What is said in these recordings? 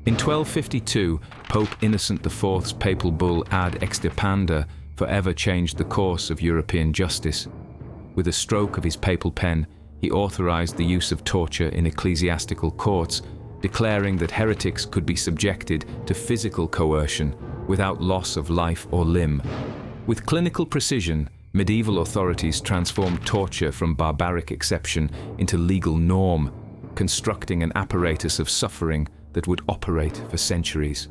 In 1252, Pope Innocent IV's papal bull ad extirpanda forever changed the course of European justice. With a stroke of his papal pen, he authorized the use of torture in ecclesiastical courts, declaring that heretics could be subjected to physical coercion without loss of life or limb. With clinical precision, medieval authorities transformed torture from barbaric exception into legal norm, constructing an apparatus of suffering that would operate for centuries.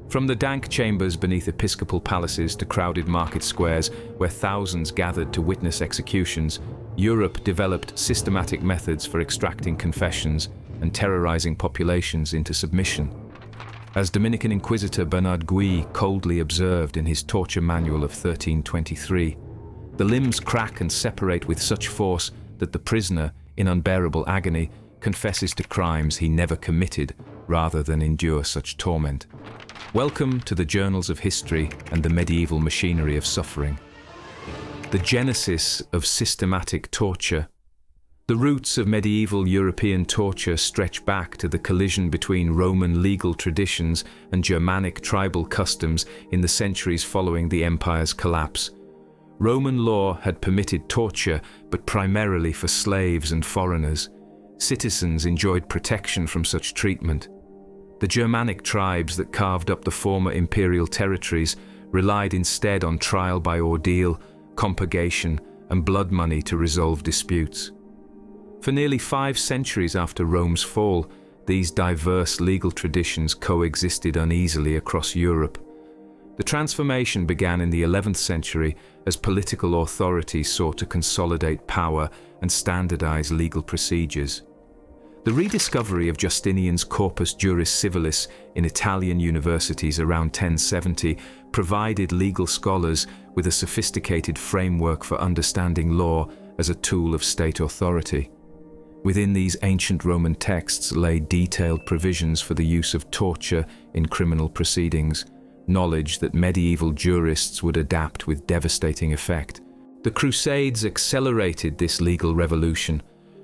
From the dank chambers beneath episcopal palaces to crowded market squares where thousands gathered to witness executions, Europe developed systematic methods for extracting confessions and terrorizing populations into submission. As Dominican Inquisitor Bernard Gui coldly observed in his torture manual of 1323, the limbs crack and separate with such force that the prisoner, in unbearable agony, confesses to crimes he never committed rather than endure such torment. Welcome to the journals of history and the medieval machinery of suffering. The genesis of systematic torture. The roots of medieval European torture stretch back to the collision between Roman legal traditions and Germanic tribal customs in the centuries following the empire's collapse. Roman law had permitted torture, but primarily for slaves and foreigners. Citizens enjoyed protection from such treatment. The Germanic tribes that carved up the former imperial territories relied instead on trial by ordeal, compurgation, and blood money to resolve disputes. For nearly 5 centuries after Rome's fall, these diverse legal traditions coexisted uneasily across Europe. The transformation began in the 11th century as political authorities sought to consolidate power and standardize legal procedures. The rediscovery of Justinian's Corpus Juris Civilis in Italian universities around 1070 provided legal scholars with a sophisticated framework for understanding law as a tool of state authority. Within these ancient Roman texts lay detailed provisions for the use of torture in criminal proceedings, knowledge that medieval jurists would adapt with devastating effect. The Crusades accelerated this legal revolution.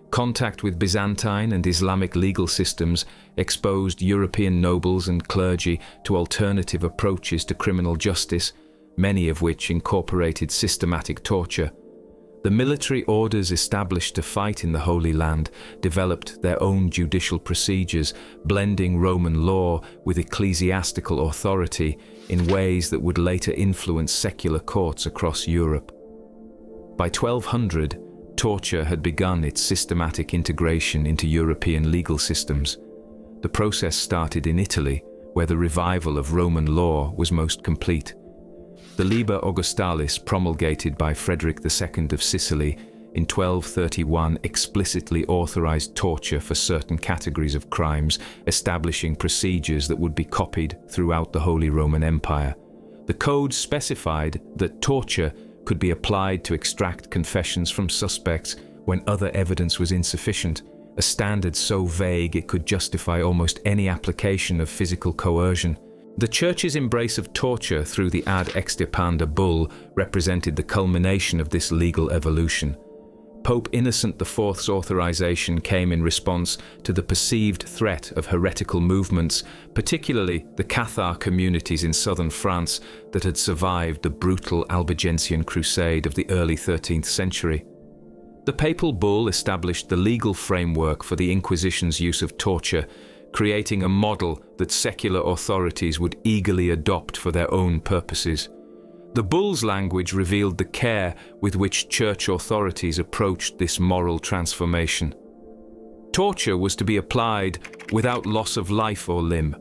Contact with Byzantine and Islamic legal systems exposed European nobles and clergy to alternative approaches to criminal justice, many of which incorporated systematic torture. The military orders established to fight in the Holy Land developed their own judicial procedures, blending Roman law with ecclesiastical authority in ways that would later influence secular courts across Europe. By 1200, torture had begun its systematic integration into European legal systems. The process started in Italy, where the revival of Roman law was most complete. The Liber Augustalis, promulgated by Frederick II of Sicily in 1231, explicitly authorized torture for certain categories of crimes, establishing procedures that would be copied throughout the Holy Roman Empire. The code specified that torture could be applied to extract confessions from suspects when other evidence was insufficient, a standard so vague it could justify almost any application of physical coercion. The Church's embrace of torture through the ad extirpanda bull represented the culmination of this legal evolution. Pope Innocent IV's authorization came in response to the perceived threat of heretical movements, particularly the Cathar communities in southern France that had survived the brutal Albigensian crusade of the early 13th century. The papal bull established the legal framework for the Inquisition's use of torture, creating a model that secular authorities would eagerly adopt for their own purposes. The bull's language revealed the care with which church authorities approached this moral transformation. Torture was to be applied without loss of life or limb,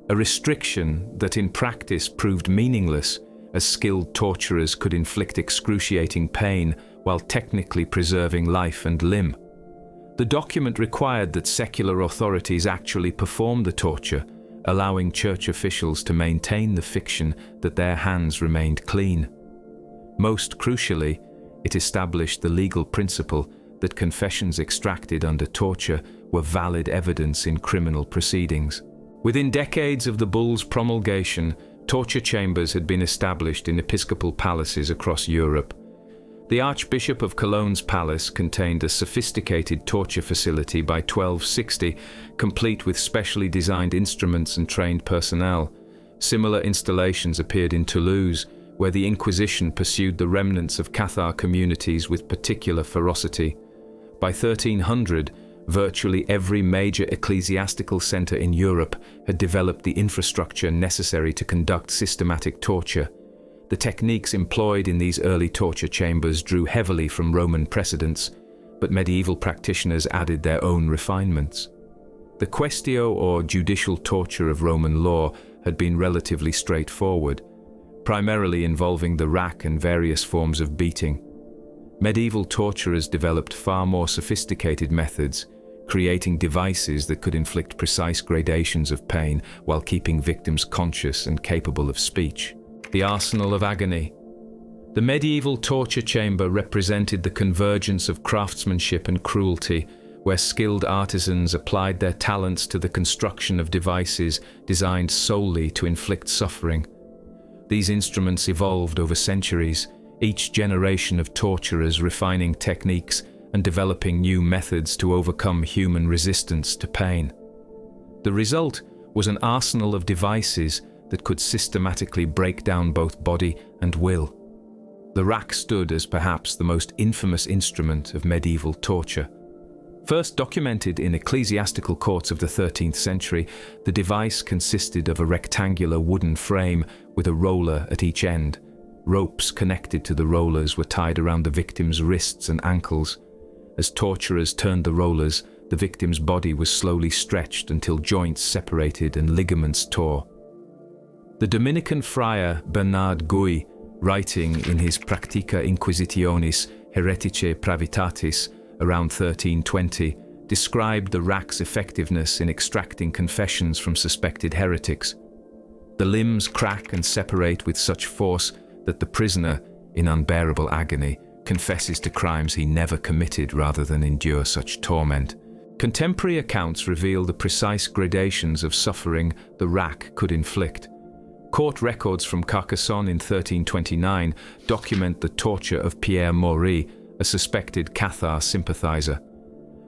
a restriction that in practice proved meaningless, as skilled torturers could inflict excruciating pain while technically preserving life and limb. The document required that secular authorities actually perform the torture, allowing church officials to maintain the fiction that their hands remained clean. Most crucially, it established the legal principle that confessions extracted under torture were valid evidence in criminal proceedings. Within decades of the bull's promulgation, torture chambers had been established in episcopal palaces across Europe. The Archbishop of Cologne's palace contained a sophisticated torture facility by 1260, complete with specially designed instruments and trained personnel. Similar installations appeared in Toulouse, where the Inquisition pursued the remnants of Cathar communities with particular ferocity. By 1300, virtually every major ecclesiastical center in Europe had developed the infrastructure necessary to conduct systematic torture. The techniques employed in these early torture chambers drew heavily from Roman precedents, but medieval practitioners added their own refinements. The quaestio, or judicial torture of Roman law, had been relatively straightforward, primarily involving the rack and various forms of beating. Medieval torturers developed far more sophisticated methods, creating devices that could inflict precise gradations of pain while keeping victims conscious and capable of speech. The Arsenal of Agony. The medieval torture chamber represented the convergence of craftsmanship and cruelty, where skilled artisans applied their talents to the construction of devices designed solely to inflict suffering. These instruments evolved over centuries, each generation of torturers refining techniques and developing new methods to overcome human resistance to pain. The result was an arsenal of devices that could systematically break down both body and will. The rack stood as perhaps the most infamous instrument of medieval torture. First documented in ecclesiastical courts of the 13th century, the device consisted of a rectangular wooden frame with a roller at each end. Ropes connected to the rollers were tied around the victim's wrists and ankles. As torturers turned the rollers, the victim's body was slowly stretched until joints separated and ligaments tore. The Dominican friar Bernard Gui, writing in his Practica Inquisitionis Hereticae Pravitatis around 1320, described the rack's effectiveness in extracting confessions from suspected heretics. The limbs crack and separate with such force that the prisoner, in unbearable agony, confesses to crimes he never committed rather than endure such torment. Contemporary accounts reveal the precise gradations of suffering the rack could inflict. Court records from Carcassonne in 1329 document the torture of Pierre Maury, a suspected Cathar sympathizer.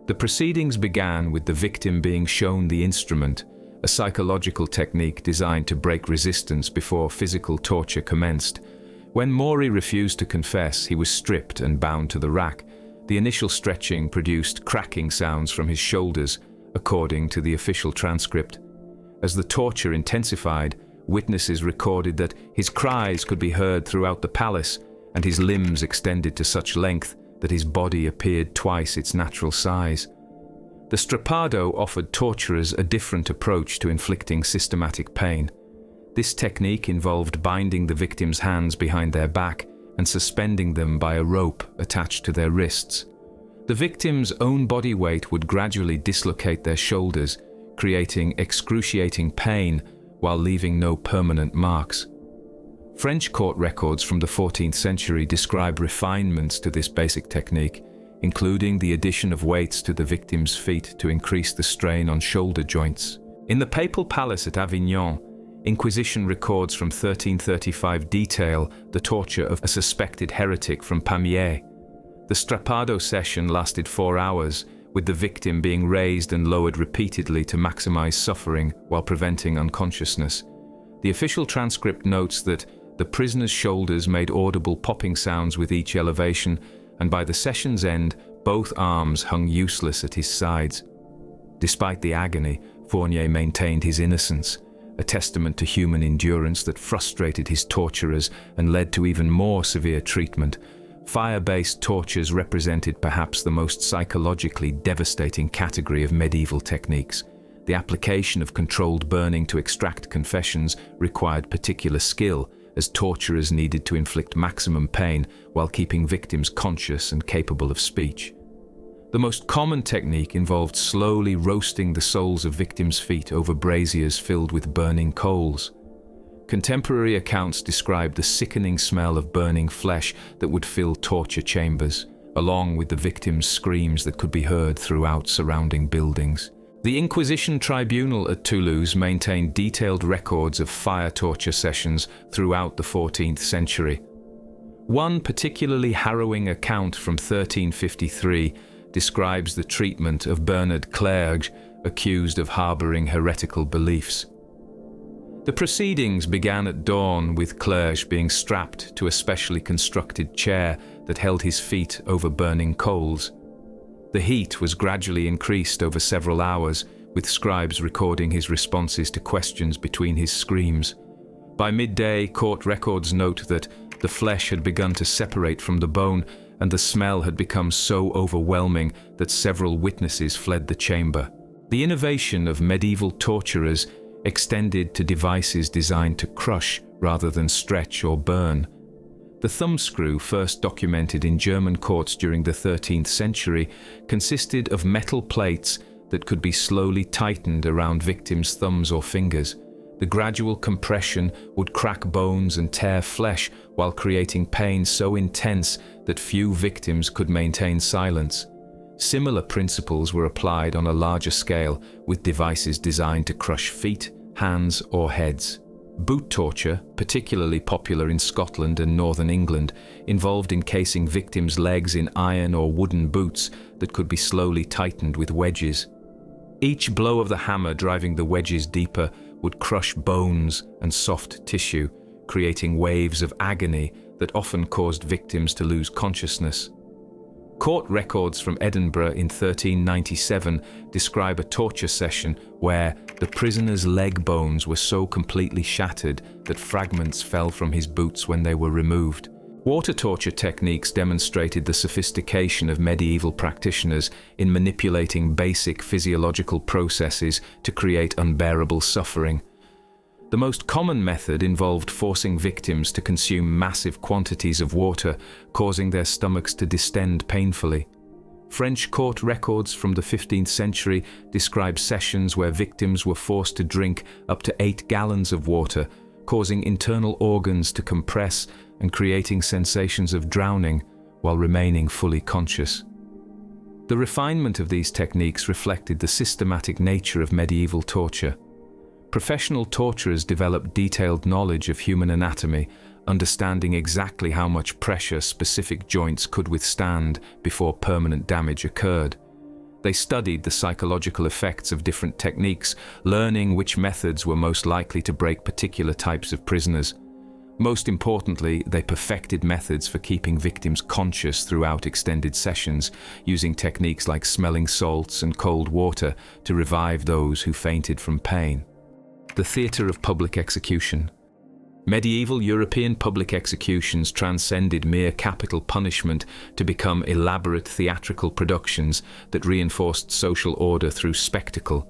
The proceedings began with the victim being shown the instrument, a psychological technique designed to break resistance before physical torture commenced. When Maury refused to confess, he was stripped and bound to the rack. The initial stretching produced cracking sounds from his shoulders, according to the official transcript. As the torture intensified, witnesses recorded that his cries could be heard throughout the palace, and his limbs extended to such length that his body appeared twice its natural size. The strappado offered torturers a different approach to inflicting systematic pain. This technique involved binding the victim's hands behind their back and suspending them by a rope attached to their wrists. The victim's own body weight would gradually dislocate their shoulders, creating excruciating pain while leaving no permanent marks. French court records from the 14th century describe refinements to this basic technique, including the addition of weights to the victim's feet to increase the strain on shoulder joints. In the papal palace at Avignon, Inquisition records from 1335 detail the torture of a suspected heretic from Pamiers. The strappado session lasted 4 hours, with the victim being raised and lowered repeatedly to maximize suffering while preventing unconsciousness. The official transcript notes that the prisoner's shoulders made audible popping sounds with each elevation, and by the session's end, both arms hung useless at his sides. Despite the agony, Fournier maintained his innocence, a testament to human endurance that frustrated his torturers and led to even more severe treatment. Fire-based tortures represented perhaps the most psychologically devastating category of medieval techniques. The application of controlled burning to extract confessions required particular skill, as torturers needed to inflict maximum pain while keeping victims conscious and capable of speech. The most common technique involved slowly roasting the soles of victims' feet over braziers filled with burning coals. Contemporary accounts describe the sickening smell of burning flesh that would fill torture chambers, along with the victims' screams that could be heard throughout surrounding buildings. The Inquisition Tribunal at Toulouse maintained detailed records of fire torture sessions throughout the 14th century. One particularly harrowing account from 1353 describes the treatment of Bernard Clergue, accused of harboring heretical beliefs. The proceedings began at dawn with Clergue being strapped to a specially constructed chair that held his feet over burning coals. The heat was gradually increased over several hours, with scribes recording his responses to questions between his screams. By midday, court records note that the flesh had begun to separate from the bone, and the smell had become so overwhelming that several witnesses fled the chamber. The innovation of medieval torturers extended to devices designed to crush rather than stretch or burn. The thumbscrew, first documented in German courts during the 13th century, consisted of metal plates that could be slowly tightened around victims' thumbs or fingers. The gradual compression would crack bones and tear flesh while creating pain so intense that few victims could maintain silence. Similar principles were applied on a larger scale with devices designed to crush feet, hands, or heads. Boot torture, particularly popular in Scotland and northern England, involved encasing victims' legs in iron or wooden boots that could be slowly tightened with wedges. Each blow of the hammer driving the wedges deeper would crush bones and soft tissue, creating waves of agony that often caused victims to lose consciousness. Court records from Edinburgh in 1397 describe a torture session where the prisoner's leg bones were so completely shattered that fragments fell from his boots when they were removed. Water torture techniques demonstrated the sophistication of medieval practitioners in manipulating basic physiological processes to create unbearable suffering. The most common method involved forcing victims to consume massive quantities of water, causing their stomachs to distend painfully. French court records from the 15th century describe sessions where victims were forced to drink up to 8 gallons of water, causing internal organs to compress and creating sensations of drowning while remaining fully conscious. The refinement of these techniques reflected the systematic nature of medieval torture. Professional torturers developed detailed knowledge of human anatomy, understanding exactly how much pressure specific joints could withstand before permanent damage occurred. They studied the psychological effects of different techniques, learning which methods were most likely to break particular types of prisoners. Most importantly, they perfected methods for keeping victims conscious throughout extended sessions, using techniques like smelling salts and cold water to revive those who fainted from pain. The theatre of public execution. Medieval European public executions transcended mere capital punishment to become elaborate theatrical productions that reinforced social order through spectacle.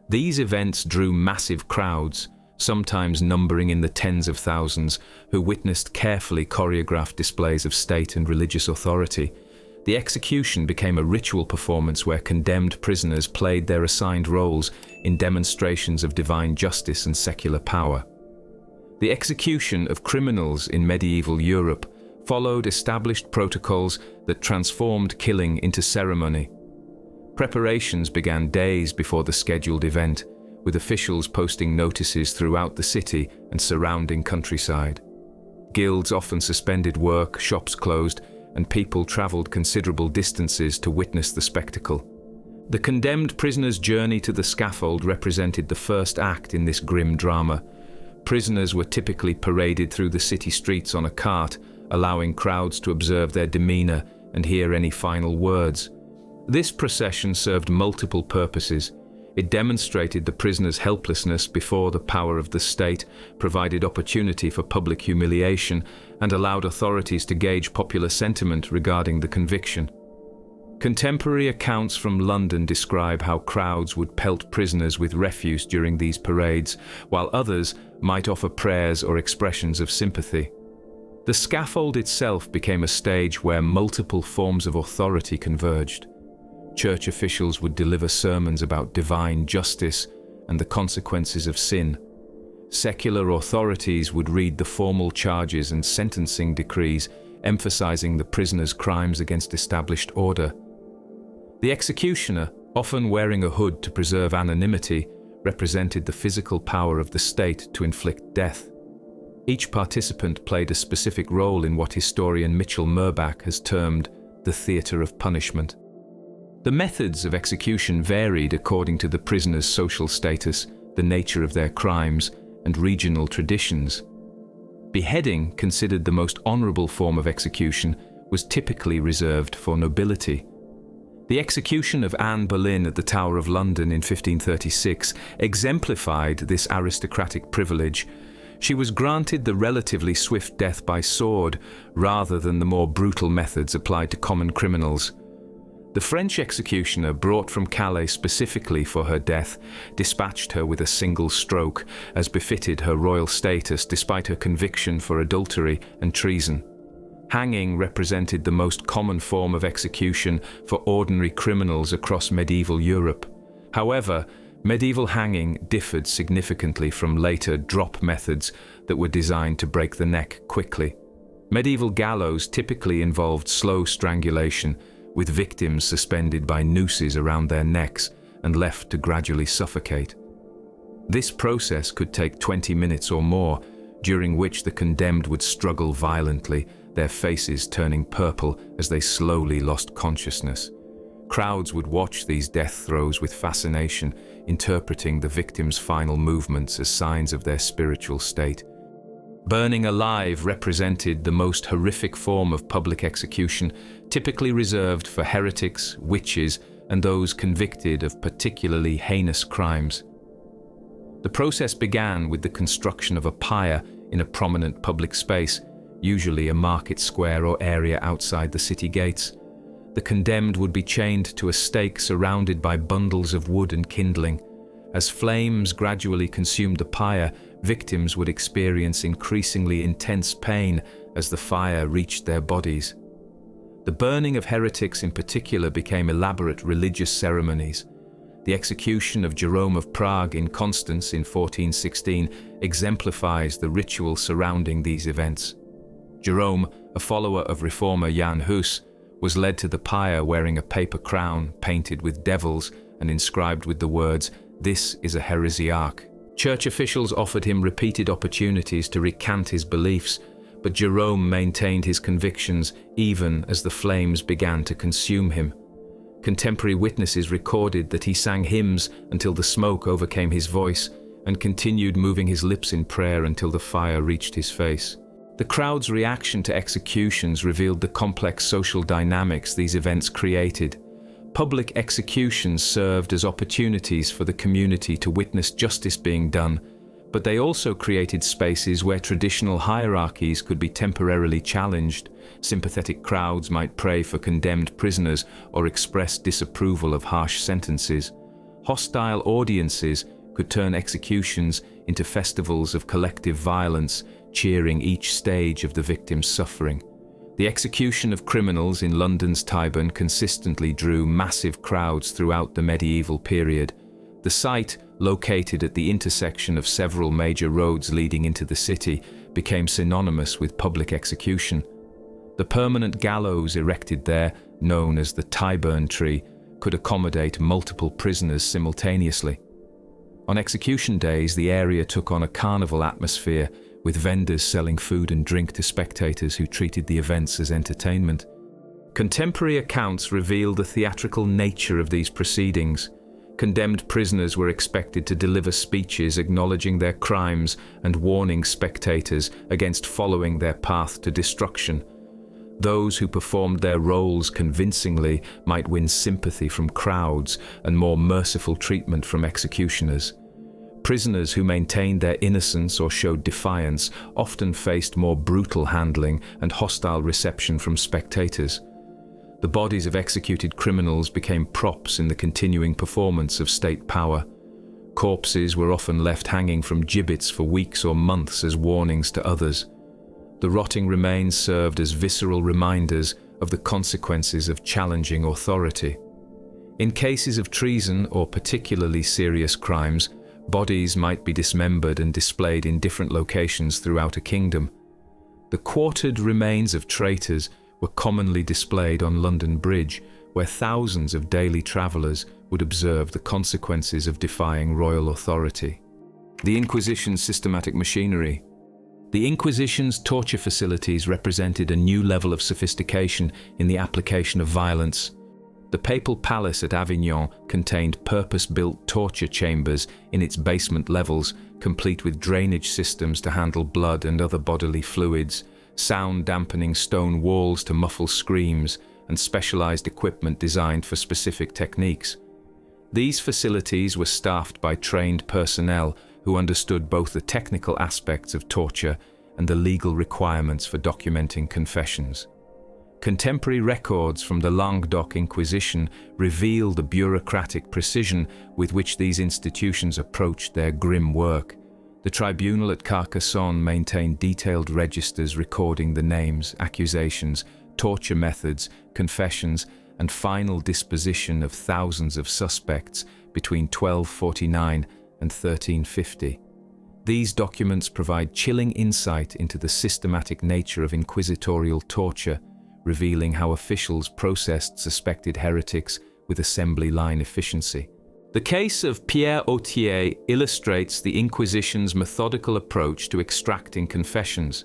These events drew massive crowds, sometimes numbering in the tens of thousands, who witnessed carefully choreographed displays of state and religious authority. The execution became a ritual performance where condemned prisoners played their assigned roles in demonstrations of divine justice and secular power. The execution of criminals in medieval Europe followed established protocols that transformed killing into ceremony. Preparations began days before the scheduled event, with officials posting notices throughout the city and surrounding countryside. Guilds often suspended work, shops closed, and people traveled considerable distances to witness the spectacle. The condemned prisoner's journey to the scaffold represented the first act in this grim drama. Prisoners were typically paraded through the city streets on a cart, allowing crowds to observe their demeanor and hear any final words. This procession served multiple purposes. It demonstrated the prisoner's helplessness before the power of the state, provided opportunity for public humiliation, and allowed authorities to gauge popular sentiment regarding the conviction. Contemporary accounts from London describe how crowds would pelt prisoners with refuse during these parades, while others might offer prayers or expressions of sympathy. The scaffold itself became a stage where multiple forms of authority converged. Church officials would deliver sermons about divine justice and the consequences of sin. Secular authorities would read the formal charges and sentencing decrees, emphasizing the prisoner's crimes against established order. The executioner, often wearing a hood to preserve anonymity, represented the physical power of the state to inflict death. Each participant played a specific role in what historian Mitchell Murbach has termed the theatre of punishment. The methods of execution varied according to the prisoner's social status, the nature of their crimes, and regional traditions. Beheading, considered the most honourable form of execution, was typically reserved for nobility. The execution of Anne Boleyn at the Tower of London in 1536 exemplified this aristocratic privilege. She was granted the relatively swift death by sword rather than the more brutal methods applied to common criminals. The French executioner, brought from Calais specifically for her death, dispatched her with a single stroke, as befitted her royal status despite her conviction for adultery and treason. Hanging represented the most common form of execution for ordinary criminals across medieval Europe. However, medieval hanging differed significantly from later drop methods that were designed to break the neck quickly. Medieval gallows typically involved slow strangulation, with victims suspended by nooses around their necks and left to gradually suffocate. This process could take 20 minutes or more, during which the condemned would struggle violently, their faces turning purple as they slowly lost consciousness. Crowds would watch these death throes with fascination, interpreting the victim's final movements as signs of their spiritual state. Burning alive represented the most horrific form of public execution, typically reserved for heretics, witches, and those convicted of particularly heinous crimes. The process began with the construction of a pyre in a prominent public space, usually a market square or area outside the city gates. The condemned would be chained to a stake surrounded by bundles of wood and kindling. As flames gradually consumed the pyre, victims would experience increasingly intense pain as the fire reached their bodies. The burning of heretics in particular became elaborate religious ceremonies. The execution of Jerome of Prague in Constance in 1416 exemplifies the ritual surrounding these events. Jerome, a follower of reformer Jan Hus, was led to the pyre wearing a paper crown painted with devils and inscribed with the words, "This is a heresiarch." Church officials offered him repeated opportunities to recant his beliefs, but Jerome maintained his convictions even as the flames began to consume him. Contemporary witnesses recorded that he sang hymns until the smoke overcame his voice and continued moving his lips in prayer until the fire reached his face. The crowd's reaction to executions revealed the complex social dynamics these events created. Public executions served as opportunities for the community to witness justice being done, but they also created spaces where traditional hierarchies could be temporarily challenged. Sympathetic crowds might pray for condemned prisoners or express disapproval of harsh sentences. Hostile audiences could turn executions into festivals of collective violence, cheering each stage of the victim's suffering. The execution of criminals in London's Tyburn consistently drew massive crowds throughout the medieval period. The site, located at the intersection of several major roads leading into the city, became synonymous with public execution. The permanent gallows erected there, known as the Tyburn tree, could accommodate multiple prisoners simultaneously. On execution days, the area took on a carnival atmosphere, with vendors selling food and drink to spectators who treated the events as entertainment. Contemporary accounts reveal the theatrical nature of these proceedings. Condemned prisoners were expected to deliver speeches acknowledging their crimes and warning spectators against following their path to destruction. Those who performed their roles convincingly might win sympathy from crowds and more merciful treatment from executioners. Prisoners who maintained their innocence or showed defiance often faced more brutal handling and hostile reception from spectators. The bodies of executed criminals became props in the continuing performance of state power. Corpses were often left hanging from gibbets for weeks or months as warnings to others. The rotting remains served as visceral reminders of the consequences of challenging authority. In cases of treason or particularly serious crimes, bodies might be dismembered and displayed in different locations throughout a kingdom. The quartered remains of traitors were commonly displayed on London Bridge, where thousands of daily travellers would observe the consequences of defying royal authority. The Inquisition's systematic machinery. The Inquisition's torture facilities represented a new level of sophistication in the application of violence. The papal palace at Avignon contained purpose-built torture chambers in its basement levels, complete with drainage systems to handle blood and other bodily fluids, sound-dampening stone walls to muffle screams, and specialized equipment designed for specific techniques. These facilities were staffed by trained personnel who understood both the technical aspects of torture and the legal requirements for documenting confessions. Contemporary records from the Languedoc Inquisition reveal the bureaucratic precision with which these institutions approached their grim work. The tribunal at Carcassonne maintained detailed registers recording the names, accusations, torture methods, confessions, and final disposition of thousands of suspects between 1249 and 1350. These documents provide chilling insight into the systematic nature of inquisitorial torture, revealing how officials processed suspected heretics with assembly line efficiency. The case of Pierre Autier illustrates the Inquisition's methodical approach to extracting confessions.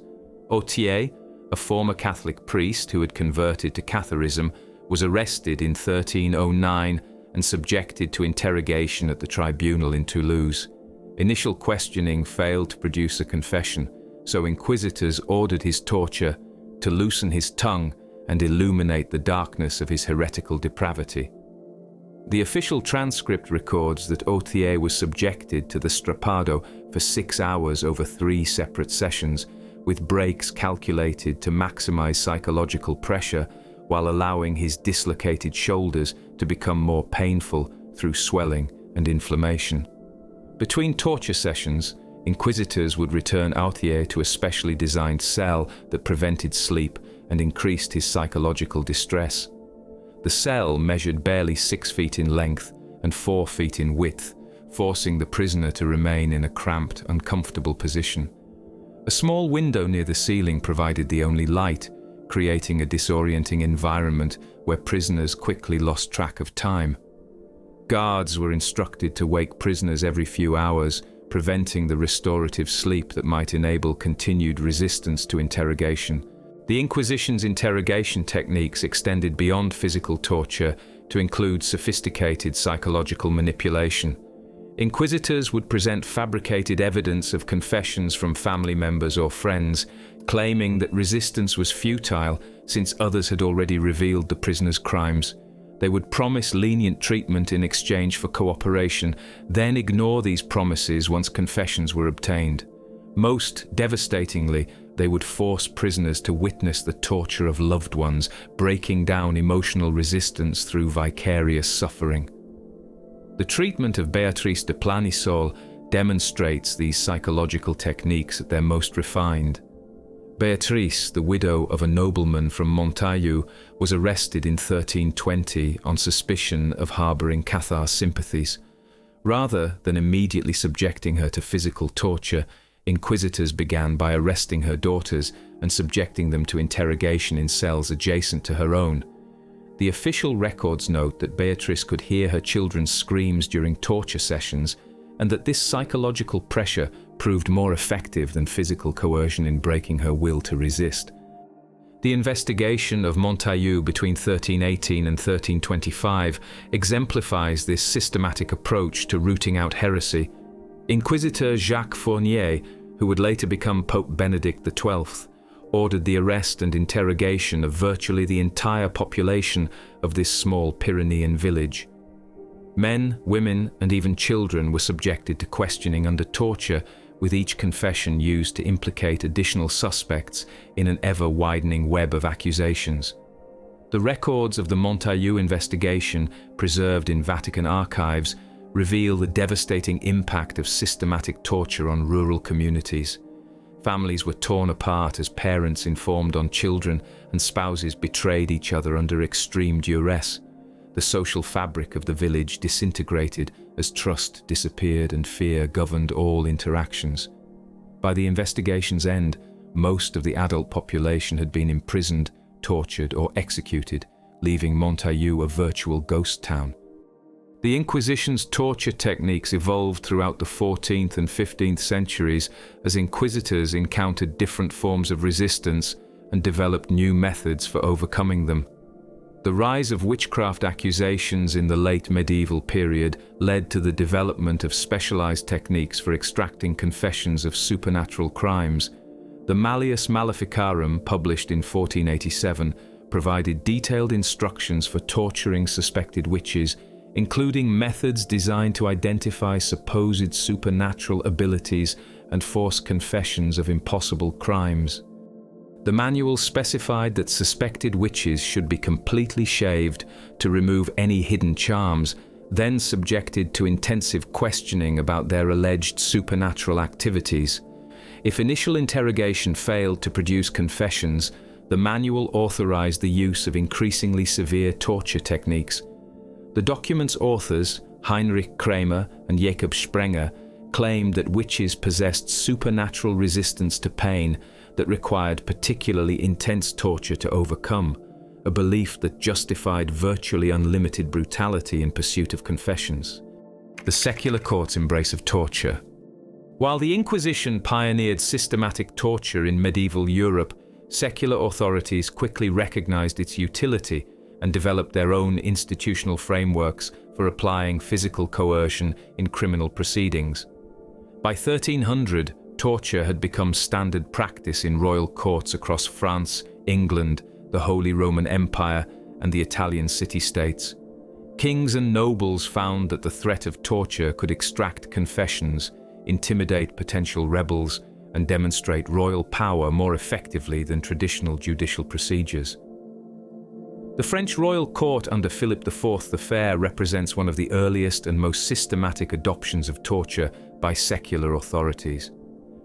Autier, a former Catholic priest who had converted to Catharism, was arrested in 1309 and subjected to interrogation at the tribunal in Toulouse. Initial questioning failed to produce a confession, so inquisitors ordered his torture to loosen his tongue and illuminate the darkness of his heretical depravity. The official transcript records that Autier was subjected to the strappado for 6 hours over 3 separate sessions, with breaks calculated to maximize psychological pressure while allowing his dislocated shoulders to become more painful through swelling and inflammation. Between torture sessions, inquisitors would return Autier to a specially designed cell that prevented sleep and increased his psychological distress. The cell measured barely 6 feet in length and 4 feet in width, forcing the prisoner to remain in a cramped, uncomfortable position. A small window near the ceiling provided the only light, creating a disorienting environment where prisoners quickly lost track of time. Guards were instructed to wake prisoners every few hours, preventing the restorative sleep that might enable continued resistance to interrogation. The Inquisition's interrogation techniques extended beyond physical torture to include sophisticated psychological manipulation. Inquisitors would present fabricated evidence of confessions from family members or friends, claiming that resistance was futile since others had already revealed the prisoner's crimes. They would promise lenient treatment in exchange for cooperation, then ignore these promises once confessions were obtained. Most devastatingly, they would force prisoners to witness the torture of loved ones, breaking down emotional resistance through vicarious suffering. The treatment of Béatrice de Planissoles demonstrates these psychological techniques at their most refined. Béatrice, the widow of a nobleman from Montaillou, was arrested in 1320 on suspicion of harboring Cathar sympathies. Rather than immediately subjecting her to physical torture, inquisitors began by arresting her daughters and subjecting them to interrogation in cells adjacent to her own. The official records note that Béatrice could hear her children's screams during torture sessions, and that this psychological pressure proved more effective than physical coercion in breaking her will to resist. The investigation of Montaillou between 1318 and 1325 exemplifies this systematic approach to rooting out heresy. Inquisitor Jacques Fournier, who would later become Pope Benedict XII, ordered the arrest and interrogation of virtually the entire population of this small Pyrenean village. Men, women, and even children were subjected to questioning under torture, with each confession used to implicate additional suspects in an ever-widening web of accusations. The records of the Montaillou investigation, preserved in Vatican archives, reveal the devastating impact of systematic torture on rural communities. Families were torn apart as parents informed on children, and spouses betrayed each other under extreme duress. The social fabric of the village disintegrated as trust disappeared and fear governed all interactions. By the investigation's end, most of the adult population had been imprisoned, tortured, or executed, leaving Montaillou a virtual ghost town. The Inquisition's torture techniques evolved throughout the 14th and 15th centuries as inquisitors encountered different forms of resistance and developed new methods for overcoming them. The rise of witchcraft accusations in the late medieval period led to the development of specialized techniques for extracting confessions of supernatural crimes. The Malleus Maleficarum, published in 1487, provided detailed instructions for torturing suspected witches, including methods designed to identify supposed supernatural abilities and force confessions of impossible crimes. The manual specified that suspected witches should be completely shaved to remove any hidden charms, then subjected to intensive questioning about their alleged supernatural activities. If initial interrogation failed to produce confessions, the manual authorized the use of increasingly severe torture techniques. The document's authors, Heinrich Kramer and Jakob Sprenger, claimed that witches possessed supernatural resistance to pain that required particularly intense torture to overcome, a belief that justified virtually unlimited brutality in pursuit of confessions. The secular court's embrace of torture. While the Inquisition pioneered systematic torture in medieval Europe, secular authorities quickly recognized its utility and developed their own institutional frameworks for applying physical coercion in criminal proceedings. By 1300, torture had become standard practice in royal courts across France, England, the Holy Roman Empire, and the Italian city-states. Kings and nobles found that the threat of torture could extract confessions, intimidate potential rebels, and demonstrate royal power more effectively than traditional judicial procedures. The French royal court under Philip IV the Fair represents one of the earliest and most systematic adoptions of torture by secular authorities.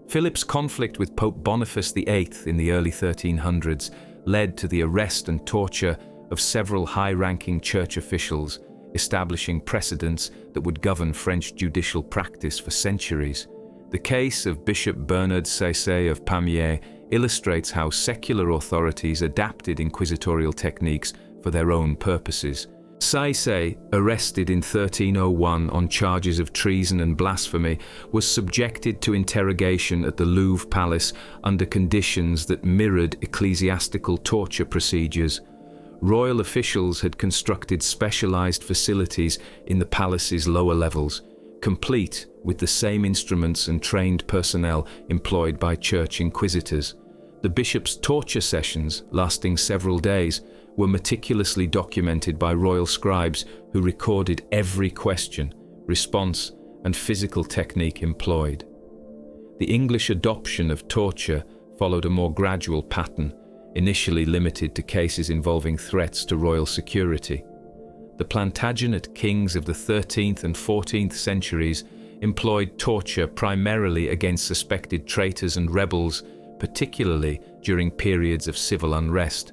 Philip's conflict with Pope Boniface VIII in the early 1300s led to the arrest and torture of several high-ranking church officials, establishing precedents that would govern French judicial practice for centuries. The case of Bishop Bernard Gui of Pamiers illustrates how secular authorities adapted inquisitorial techniques for their own purposes. Gui, arrested in 1301 on charges of treason and blasphemy, was subjected to interrogation at the Louvre Palace under conditions that mirrored ecclesiastical torture procedures. Royal officials had constructed specialized facilities in the palace's lower levels, complete with the same instruments and trained personnel employed by church inquisitors. The bishop's torture sessions, lasting several days, were meticulously documented by royal scribes who recorded every question, response, and physical technique employed. The English adoption of torture followed a more gradual pattern, initially limited to cases involving threats to royal security. The Plantagenet kings of the 13th and 14th centuries employed torture primarily against suspected traitors and rebels, particularly during periods of civil unrest.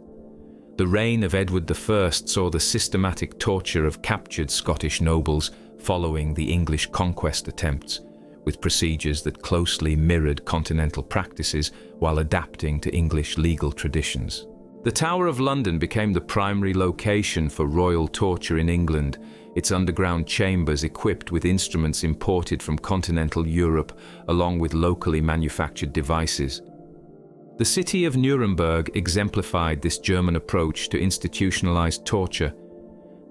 The reign of Edward I saw the systematic torture of captured Scottish nobles following the English conquest attempts, with procedures that closely mirrored continental practices while adapting to English legal traditions. The Tower of London became the primary location for royal torture in England, its underground chambers equipped with instruments imported from continental Europe, along with locally manufactured devices. The city of Nuremberg exemplified this German approach to institutionalized torture.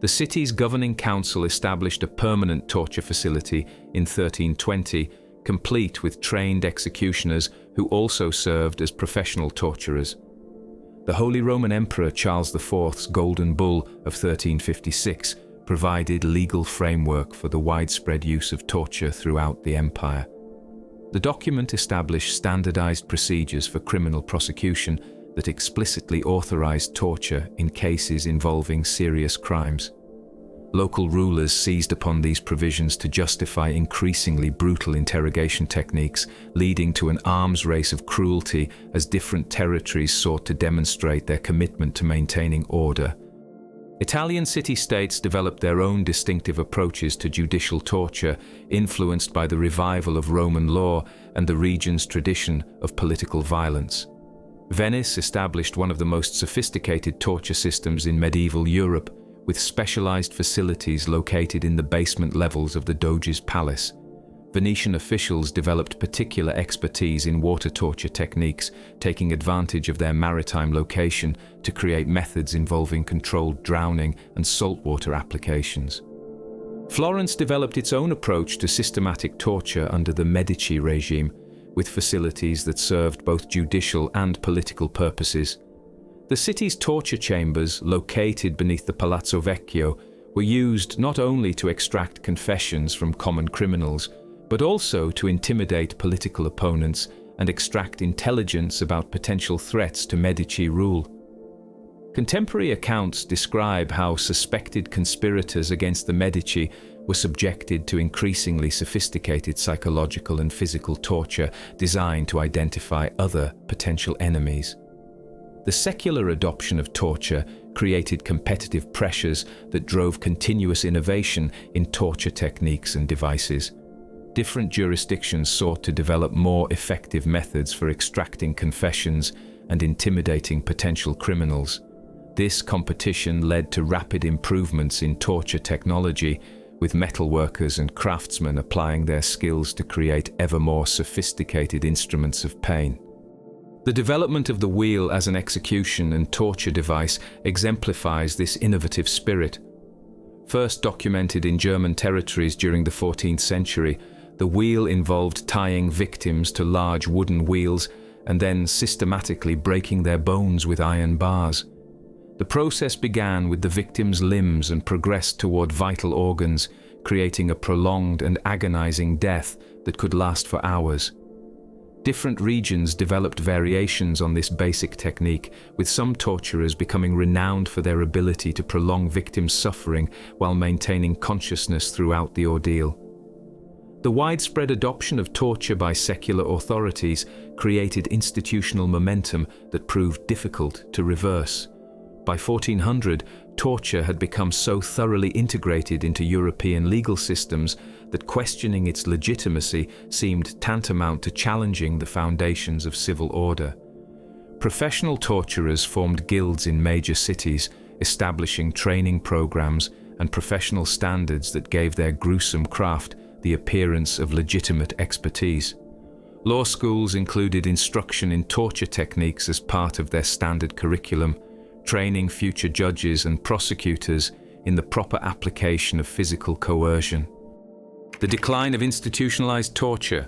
The city's governing council established a permanent torture facility in 1320, complete with trained executioners who also served as professional torturers. The Holy Roman Emperor Charles IV's Golden Bull of 1356 provided legal framework for the widespread use of torture throughout the empire. The document established standardized procedures for criminal prosecution that explicitly authorized torture in cases involving serious crimes. Local rulers seized upon these provisions to justify increasingly brutal interrogation techniques, leading to an arms race of cruelty as different territories sought to demonstrate their commitment to maintaining order. Italian city-states developed their own distinctive approaches to judicial torture, influenced by the revival of Roman law and the region's tradition of political violence. Venice established one of the most sophisticated torture systems in medieval Europe, with specialized facilities located in the basement levels of the Doge's palace. Venetian officials developed particular expertise in water torture techniques, taking advantage of their maritime location to create methods involving controlled drowning and saltwater applications. Florence developed its own approach to systematic torture under the Medici regime, with facilities that served both judicial and political purposes. The city's torture chambers, located beneath the Palazzo Vecchio, were used not only to extract confessions from common criminals, but also to intimidate political opponents and extract intelligence about potential threats to Medici rule. Contemporary accounts describe how suspected conspirators against the Medici were subjected to increasingly sophisticated psychological and physical torture designed to identify other potential enemies. The secular adoption of torture created competitive pressures that drove continuous innovation in torture techniques and devices. Different jurisdictions sought to develop more effective methods for extracting confessions and intimidating potential criminals. This competition led to rapid improvements in torture technology, with metalworkers and craftsmen applying their skills to create ever more sophisticated instruments of pain. The development of the wheel as an execution and torture device exemplifies this innovative spirit. First documented in German territories during the 14th century, the wheel involved tying victims to large wooden wheels and then systematically breaking their bones with iron bars. The process began with the victim's limbs and progressed toward vital organs, creating a prolonged and agonizing death that could last for hours. Different regions developed variations on this basic technique, with some torturers becoming renowned for their ability to prolong victims' suffering while maintaining consciousness throughout the ordeal. The widespread adoption of torture by secular authorities created institutional momentum that proved difficult to reverse. By 1400, torture had become so thoroughly integrated into European legal systems that questioning its legitimacy seemed tantamount to challenging the foundations of civil order. Professional torturers formed guilds in major cities, establishing training programs and professional standards that gave their gruesome craft the appearance of legitimate expertise. Law schools included instruction in torture techniques as part of their standard curriculum, training future judges and prosecutors in the proper application of physical coercion. The decline of institutionalized torture.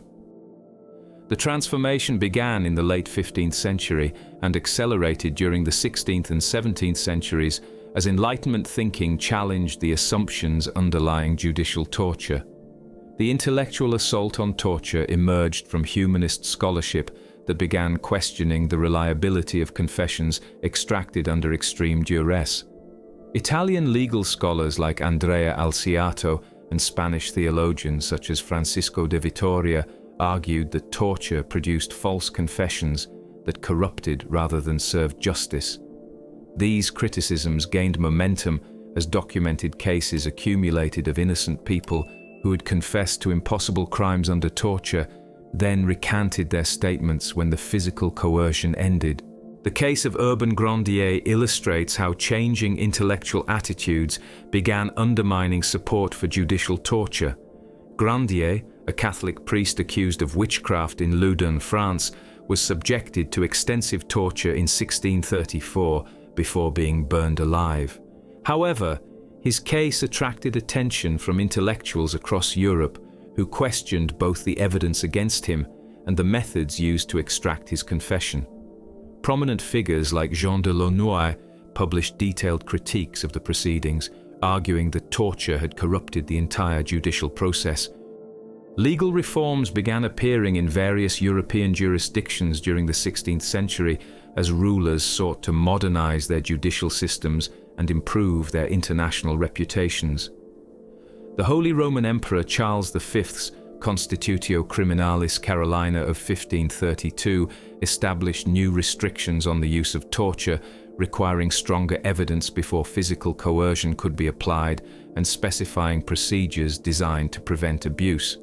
The transformation began in the late 15th century and accelerated during the 16th and 17th centuries as Enlightenment thinking challenged the assumptions underlying judicial torture. The intellectual assault on torture emerged from humanist scholarship that began questioning the reliability of confessions extracted under extreme duress. Italian legal scholars like Andrea Alciato and Spanish theologians such as Francisco de Vitoria argued that torture produced false confessions that corrupted rather than served justice. These criticisms gained momentum as documented cases accumulated of innocent people who had confessed to impossible crimes under torture, then recanted their statements when the physical coercion ended. The case of Urban Grandier illustrates how changing intellectual attitudes began undermining support for judicial torture. Grandier, a Catholic priest accused of witchcraft in Loudun, France, was subjected to extensive torture in 1634 before being burned alive. However, his case attracted attention from intellectuals across Europe who questioned both the evidence against him and the methods used to extract his confession. Prominent figures like Jean de Launoy published detailed critiques of the proceedings, arguing that torture had corrupted the entire judicial process. Legal reforms began appearing in various European jurisdictions during the 16th century as rulers sought to modernize their judicial systems and improve their international reputations. The Holy Roman Emperor Charles V's Constitutio Criminalis Carolina of 1532 established new restrictions on the use of torture, requiring stronger evidence before physical coercion could be applied and specifying procedures designed to prevent abuse.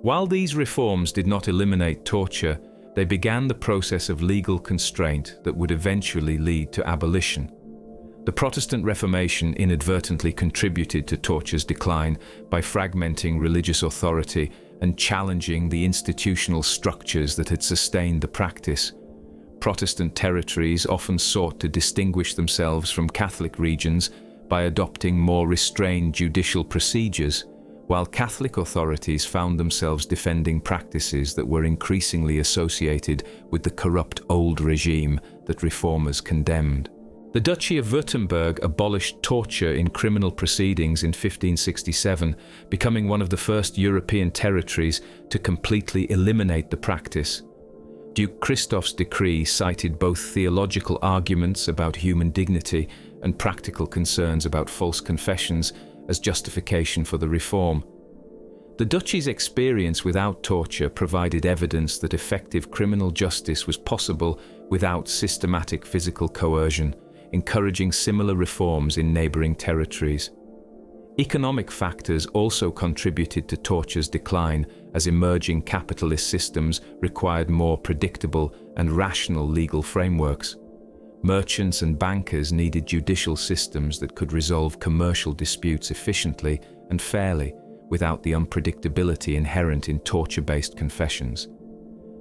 While these reforms did not eliminate torture, they began the process of legal constraint that would eventually lead to abolition. The Protestant Reformation inadvertently contributed to torture's decline by fragmenting religious authority and challenging the institutional structures that had sustained the practice. Protestant territories often sought to distinguish themselves from Catholic regions by adopting more restrained judicial procedures, while Catholic authorities found themselves defending practices that were increasingly associated with the corrupt old regime that reformers condemned. The Duchy of Württemberg abolished torture in criminal proceedings in 1567, becoming one of the first European territories to completely eliminate the practice. Duke Christoph's decree cited both theological arguments about human dignity and practical concerns about false confessions as justification for the reform. The duchy's experience without torture provided evidence that effective criminal justice was possible without systematic physical coercion, encouraging similar reforms in neighboring territories. Economic factors also contributed to torture's decline, as emerging capitalist systems required more predictable and rational legal frameworks. Merchants and bankers needed judicial systems that could resolve commercial disputes efficiently and fairly, without the unpredictability inherent in torture-based confessions.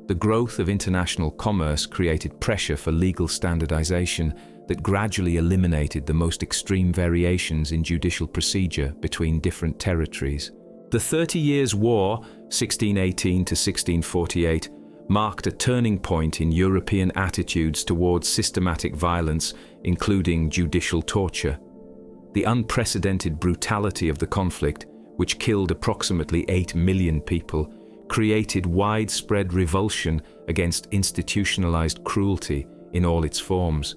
The growth of international commerce created pressure for legal standardization that gradually eliminated the most extreme variations in judicial procedure between different territories. The 30 Years' War, 1618 to 1648, marked a turning point in European attitudes towards systematic violence, including judicial torture. The unprecedented brutality of the conflict, which killed approximately 8 million people, created widespread revulsion against institutionalized cruelty in all its forms.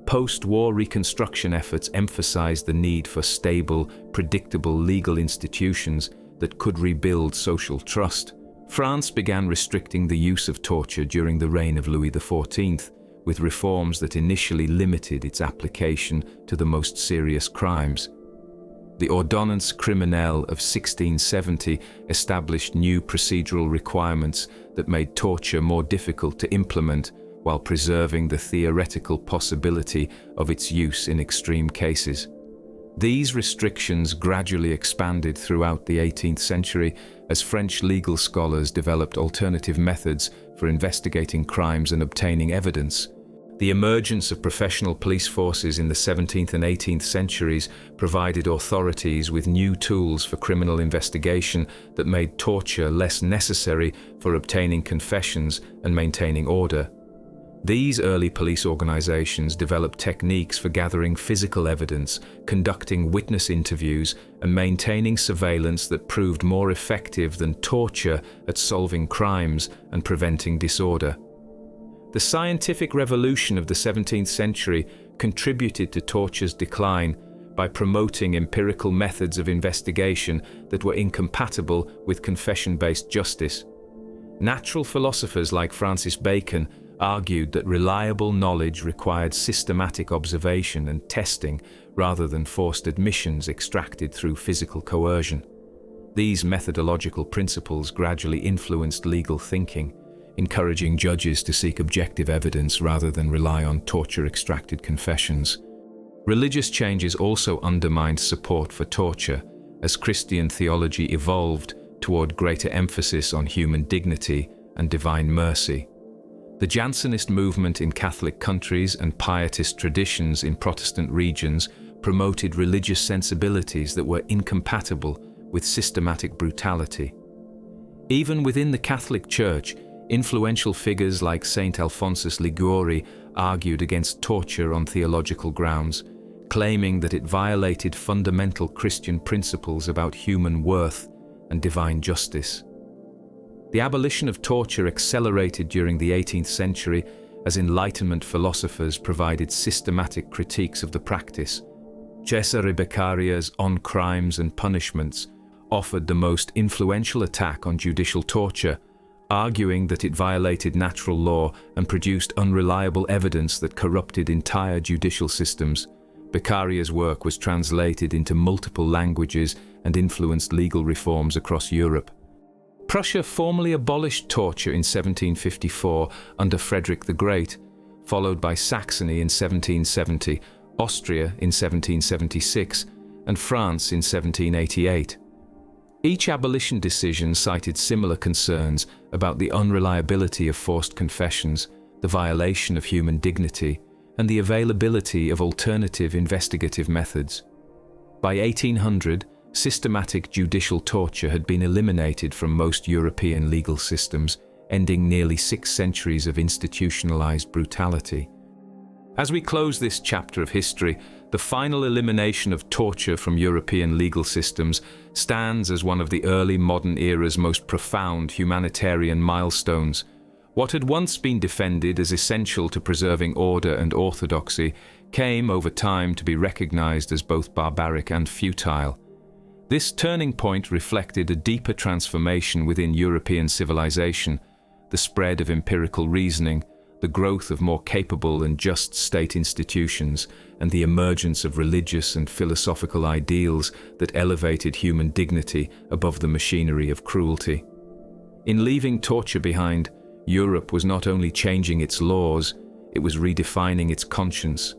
Post-war reconstruction efforts emphasized the need for stable, predictable legal institutions that could rebuild social trust. France began restricting the use of torture during the reign of Louis XIV, with reforms that initially limited its application to the most serious crimes. The Ordonnance criminelle of 1670 established new procedural requirements that made torture more difficult to implement, while preserving the theoretical possibility of its use in extreme cases. These restrictions gradually expanded throughout the 18th century as French legal scholars developed alternative methods for investigating crimes and obtaining evidence. The emergence of professional police forces in the 17th and 18th centuries provided authorities with new tools for criminal investigation that made torture less necessary for obtaining confessions and maintaining order. These early police organizations developed techniques for gathering physical evidence, conducting witness interviews, and maintaining surveillance that proved more effective than torture at solving crimes and preventing disorder. The scientific revolution of the 17th century contributed to torture's decline by promoting empirical methods of investigation that were incompatible with confession-based justice. Natural philosophers like Francis Bacon argued that reliable knowledge required systematic observation and testing rather than forced admissions extracted through physical coercion. These methodological principles gradually influenced legal thinking, encouraging judges to seek objective evidence rather than rely on torture-extracted confessions. Religious changes also undermined support for torture, as Christian theology evolved toward greater emphasis on human dignity and divine mercy. The Jansenist movement in Catholic countries and Pietist traditions in Protestant regions promoted religious sensibilities that were incompatible with systematic brutality. Even within the Catholic Church, influential figures like Saint Alphonsus Liguori argued against torture on theological grounds, claiming that it violated fundamental Christian principles about human worth and divine justice. The abolition of torture accelerated during the 18th century as Enlightenment philosophers provided systematic critiques of the practice. Cesare Beccaria's On Crimes and Punishments offered the most influential attack on judicial torture, arguing that it violated natural law and produced unreliable evidence that corrupted entire judicial systems. Beccaria's work was translated into multiple languages and influenced legal reforms across Europe. Prussia formally abolished torture in 1754 under Frederick the Great, followed by Saxony in 1770, Austria in 1776, and France in 1788. Each abolition decision cited similar concerns about the unreliability of forced confessions, the violation of human dignity, and the availability of alternative investigative methods. By 1800, systematic judicial torture had been eliminated from most European legal systems, ending nearly 6 centuries of institutionalized brutality. As we close this chapter of history, the final elimination of torture from European legal systems stands as one of the early modern era's most profound humanitarian milestones. What had once been defended as essential to preserving order and orthodoxy came over time to be recognized as both barbaric and futile. This turning point reflected a deeper transformation within European civilization, the spread of empirical reasoning, the growth of more capable and just state institutions, and the emergence of religious and philosophical ideals that elevated human dignity above the machinery of cruelty. In leaving torture behind, Europe was not only changing its laws, it was redefining its conscience.